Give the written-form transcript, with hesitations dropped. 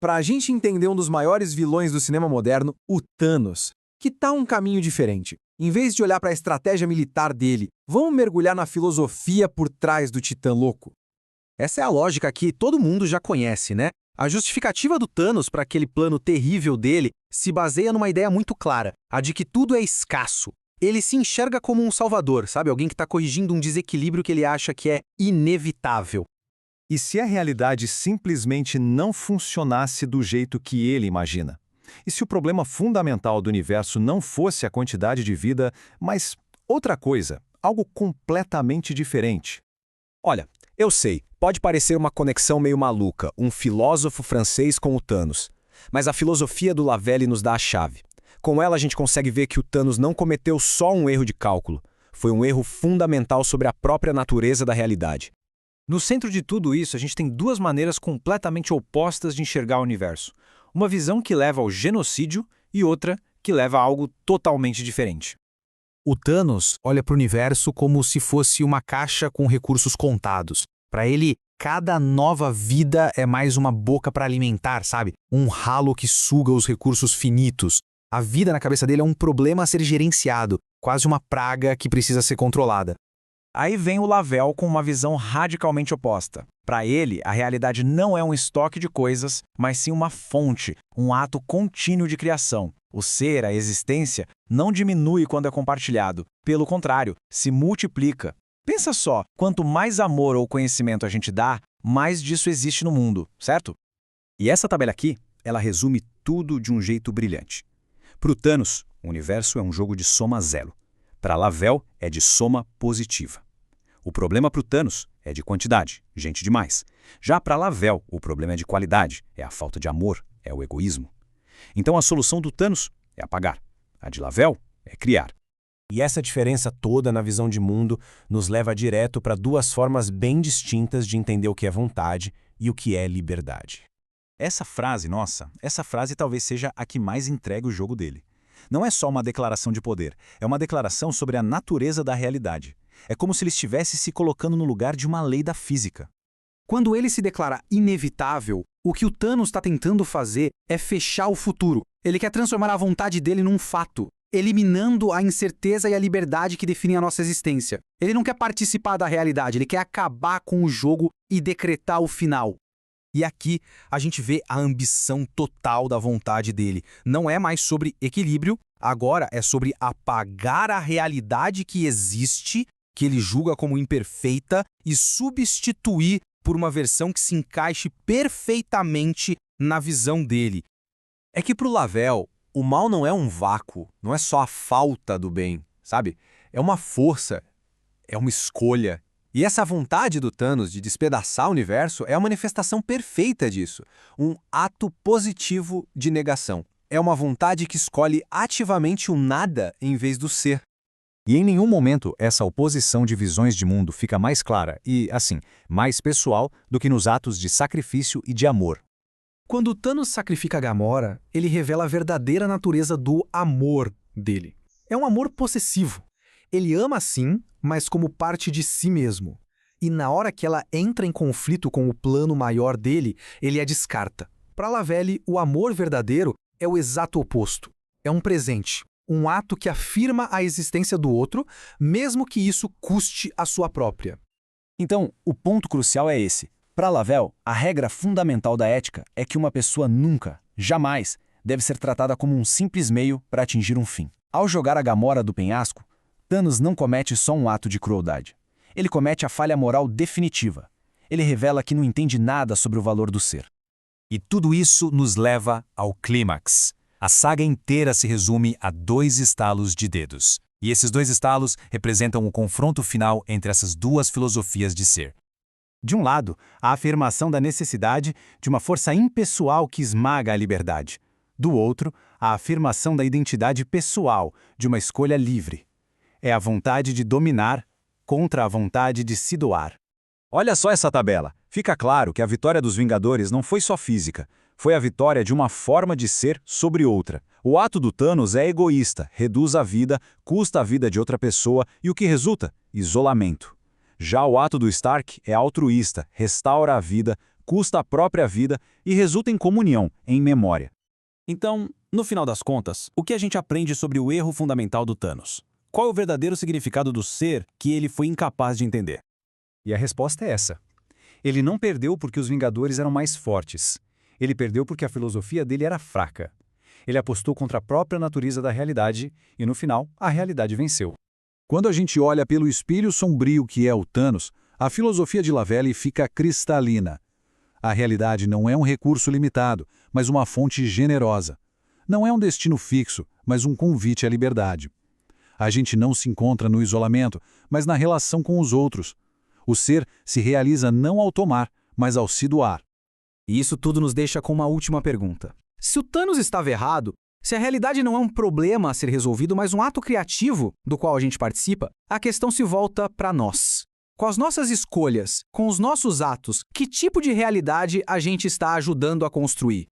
Para a gente entender um dos maiores vilões do cinema moderno, o Thanos, que tá um caminho diferente. Em vez de olhar para a estratégia militar dele, vamos mergulhar na filosofia por trás do Titã Louco. Essa é a lógica que todo mundo já conhece, né? A justificativa do Thanos para aquele plano terrível dele se baseia numa ideia muito clara, a de que tudo é escasso. Ele se enxerga como um salvador, sabe? Alguém que está corrigindo um desequilíbrio que ele acha que é inevitável. E se a realidade simplesmente não funcionasse do jeito que ele imagina? E se o problema fundamental do universo não fosse a quantidade de vida, mas outra coisa, algo completamente diferente? Olha, eu sei, pode parecer uma conexão meio maluca, um filósofo francês com o Thanos. Mas a filosofia do Lavelle nos dá a chave. Com ela a gente consegue ver que o Thanos não cometeu só um erro de cálculo. Foi um erro fundamental sobre a própria natureza da realidade. No centro de tudo isso, a gente tem duas maneiras completamente opostas de enxergar o universo. Uma visão que leva ao genocídio e outra que leva a algo totalmente diferente. O Thanos olha para o universo como se fosse uma caixa com recursos contados. Para ele, cada nova vida é mais uma boca para alimentar, sabe? Um ralo que suga os recursos finitos. A vida na cabeça dele é um problema a ser gerenciado, quase uma praga que precisa ser controlada. Aí vem o Lavelle com uma visão radicalmente oposta. Para ele, a realidade não é um estoque de coisas, mas sim uma fonte, um ato contínuo de criação. O ser, a existência, não diminui quando é compartilhado. Pelo contrário, se multiplica. Pensa só, quanto mais amor ou conhecimento a gente dá, mais disso existe no mundo, certo? E essa tabela aqui, ela resume tudo de um jeito brilhante. Para o Thanos, o universo é um jogo de soma zero. Para Lavelle, é de soma positiva. O problema para o Thanos é de quantidade, gente demais. Já para Lavelle, o problema é de qualidade, é a falta de amor, é o egoísmo. Então a solução do Thanos é apagar. A de Lavelle é criar. E essa diferença toda na visão de mundo nos leva direto para duas formas bem distintas de entender o que é vontade e o que é liberdade. Essa frase talvez seja a que mais entrega o jogo dele. Não é só uma declaração de poder, é uma declaração sobre a natureza da realidade. É como se ele estivesse se colocando no lugar de uma lei da física. Quando ele se declara inevitável, o que o Thanos está tentando fazer é fechar o futuro. Ele quer transformar a vontade dele num fato, eliminando a incerteza e a liberdade que definem a nossa existência. Ele não quer participar da realidade, ele quer acabar com o jogo e decretar o final. E aqui a gente vê a ambição total da vontade dele. Não é mais sobre equilíbrio, agora é sobre apagar a realidade que existe, que ele julga como imperfeita, e substituir por uma versão que se encaixe perfeitamente na visão dele. É que para o Lavelle, o mal não é um vácuo, não é só a falta do bem, sabe? É uma força, é uma escolha. E essa vontade do Thanos de despedaçar o universo é a manifestação perfeita disso. Um ato positivo de negação. É uma vontade que escolhe ativamente o nada em vez do ser. E em nenhum momento essa oposição de visões de mundo fica mais clara e, assim, mais pessoal do que nos atos de sacrifício e de amor. Quando Thanos sacrifica Gamora, ele revela a verdadeira natureza do amor dele. É um amor possessivo. Ele ama sim, mas como parte de si mesmo. E na hora que ela entra em conflito com o plano maior dele, ele a descarta. Para Lavelle, o amor verdadeiro é o exato oposto. É um presente, um ato que afirma a existência do outro, mesmo que isso custe a sua própria. Então, o ponto crucial é esse. Para Lavelle, a regra fundamental da ética é que uma pessoa nunca, jamais, deve ser tratada como um simples meio para atingir um fim. Ao jogar a Gamora do penhasco, Thanos não comete só um ato de crueldade. Ele comete a falha moral definitiva. Ele revela que não entende nada sobre o valor do ser. E tudo isso nos leva ao clímax. A saga inteira se resume a 2 estalos de dedos. E esses 2 estalos representam o confronto final entre essas duas filosofias de ser. De um lado, a afirmação da necessidade de uma força impessoal que esmaga a liberdade. Do outro, a afirmação da identidade pessoal, de uma escolha livre. É a vontade de dominar contra a vontade de se doar. Olha só essa tabela. Fica claro que a vitória dos Vingadores não foi só física. Foi a vitória de uma forma de ser sobre outra. O ato do Thanos é egoísta, reduz a vida, custa a vida de outra pessoa e o que resulta? Isolamento. Já o ato do Stark é altruísta, restaura a vida, custa a própria vida e resulta em comunhão, em memória. Então, no final das contas, o que a gente aprende sobre o erro fundamental do Thanos? Qual é o verdadeiro significado do ser que ele foi incapaz de entender? E a resposta é essa. Ele não perdeu porque os Vingadores eram mais fortes. Ele perdeu porque a filosofia dele era fraca. Ele apostou contra a própria natureza da realidade e, no final, a realidade venceu. Quando a gente olha pelo espelho sombrio que é o Thanos, a filosofia de Lavelli fica cristalina. A realidade não é um recurso limitado, mas uma fonte generosa. Não é um destino fixo, mas um convite à liberdade. A gente não se encontra no isolamento, mas na relação com os outros. O ser se realiza não ao tomar, mas ao se doar. E isso tudo nos deixa com uma última pergunta. Se o Thanos estava errado, se a realidade não é um problema a ser resolvido, mas um ato criativo do qual a gente participa, a questão se volta para nós. Com as nossas escolhas, com os nossos atos, que tipo de realidade a gente está ajudando a construir?